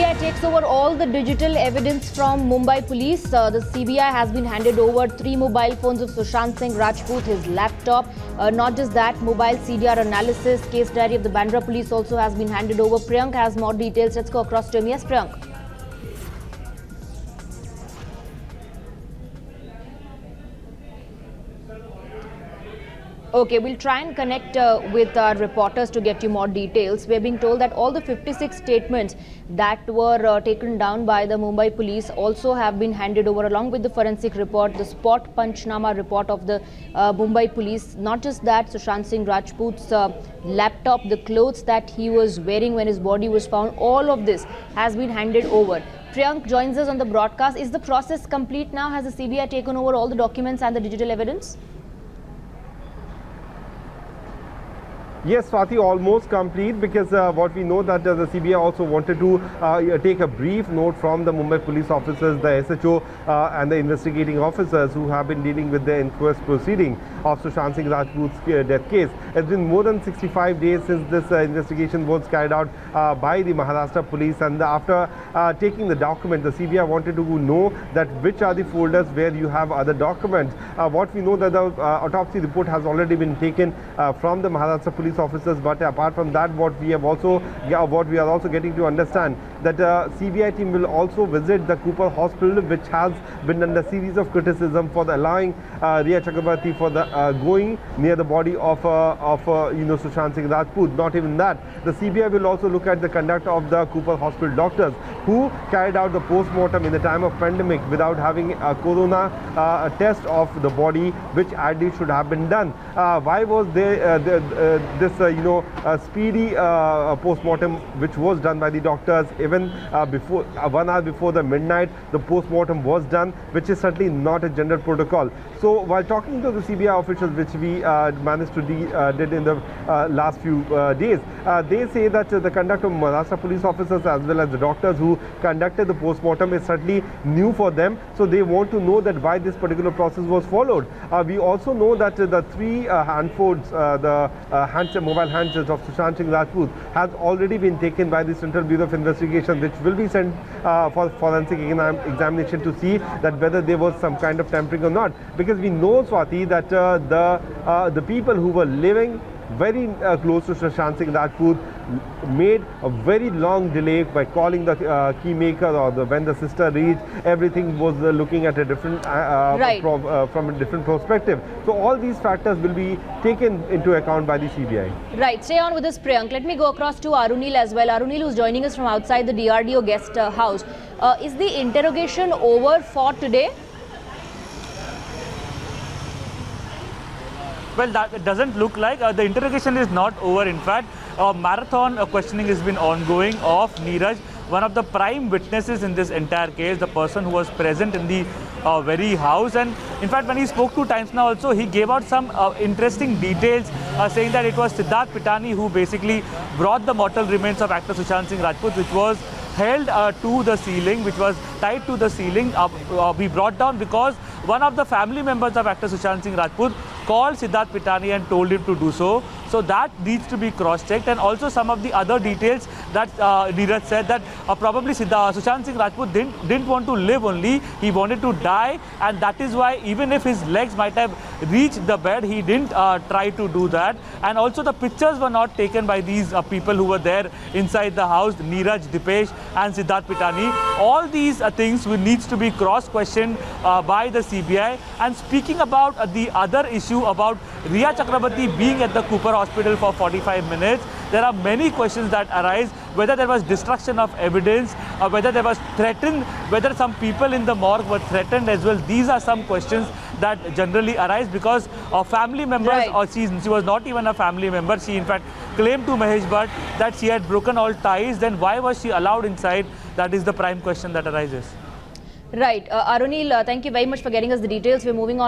CBI takes over all the digital evidence from Mumbai police. The CBI has been handed over 3 mobile phones of Sushant Singh Rajput, his laptop. Not just that, mobile CDR analysis, case diary of the Bandra police also has been handed over. Priyank has more details. Let's go across to him. Yes, Priyank. Okay, we'll try and connect with our reporters to get you more details. We're being told that all the 56 statements that were taken down by the Mumbai police also have been handed over along with the forensic report, the spot Panchnama report of the Mumbai police. Not just that, Sushant Singh Rajput's laptop, the clothes that he was wearing when his body was found, all of this has been handed over. Priyank joins us on the broadcast. Is the process complete now? Has the CBI taken over all the documents and the digital evidence? Yes, Swati, almost complete, because what we know that the CBI also wanted to take a brief note from the Mumbai police officers, the SHO and the investigating officers who have been dealing with the inquest proceeding of Sushant Singh Rajput's death case. It's been more than 65 days since this investigation was carried out by the Maharashtra police, and after taking the document, the CBI wanted to know that which are the folders where you have other documents. What we know that the autopsy report has already been taken from the Maharashtra police officers, but apart from that, what we are also getting to understand that CBI team will also visit the Cooper Hospital, which has been under series of criticism for the allowing Rhea Chakrabarti for the going near the body of Sushant Singh Rajput. Not even that, the CBI will also look at the conduct of the Cooper Hospital doctors who carried out the post-mortem in the time of pandemic without having a corona test of the body, which ideally should have been done. Why was there this speedy post-mortem which was done by the doctors? Even before 1 hour before the midnight, the post-mortem was done, which is certainly not a general protocol. So while talking to the CBI officials, which we managed to did in the last few days, they say that the conduct of Maharashtra police officers as well as the doctors who conducted the post-mortem is certainly new for them. So they want to know that why this particular process was followed. We also know that the 3 handfolds, the mobile handsets of Sushant Singh Rajput has already been taken by the Central Bureau of Investigation, which will be sent for forensic examination to see that whether there was some kind of tampering or not. Because we know, Swati, that the people who were living very close to Sushant Singh Rajput made a very long delay by calling the key maker, or when the sister reached, everything was looking at a different from a different perspective. So all these factors will be taken into account by the CBI. Right. Stay on with us, Priyank. Let me go across to Arunil as well. Arunil, who's joining us from outside the DRDO guest house. Is the interrogation over for today? Well, that doesn't look like. The interrogation is not over. In fact, marathon questioning has been ongoing of Neeraj, one of the prime witnesses in this entire case, the person who was present in the very house. And in fact, when he spoke to Times Now also, he gave out some interesting details, saying that it was Siddharth Pitani who basically brought the mortal remains of actor Sushant Singh Rajput, which was held to the ceiling, which was tied to the ceiling, be brought down because one of the family members of actor Sushant Singh Rajput called Siddharth Pitani and told him to do so. So that needs to be cross-checked, and also some of the other details that Neeraj said that probably Sushant Singh Rajput didn't want to live only, he wanted to die, and that is why even if his legs might have reached the bed, he didn't try to do that. And also the pictures were not taken by these people who were there inside the house, Neeraj, Dipesh and Siddharth Pitani. All these things will needs to be cross-questioned by the CBI. And speaking about the other issue about Rhea Chakrabarti being at the Cooper Hospital for 45 minutes, there are many questions that arise, whether there was destruction of evidence, whether there was threatened, whether some people in the morgue were threatened as well. These are some questions that generally arise because of family members, right. Or she was not even a family member. She in fact claimed to Mahesh Bhatt that she had broken all ties. Then why was she allowed inside? That is the prime question that arises. Right. Arunil, thank you very much for getting us the details. We're moving on.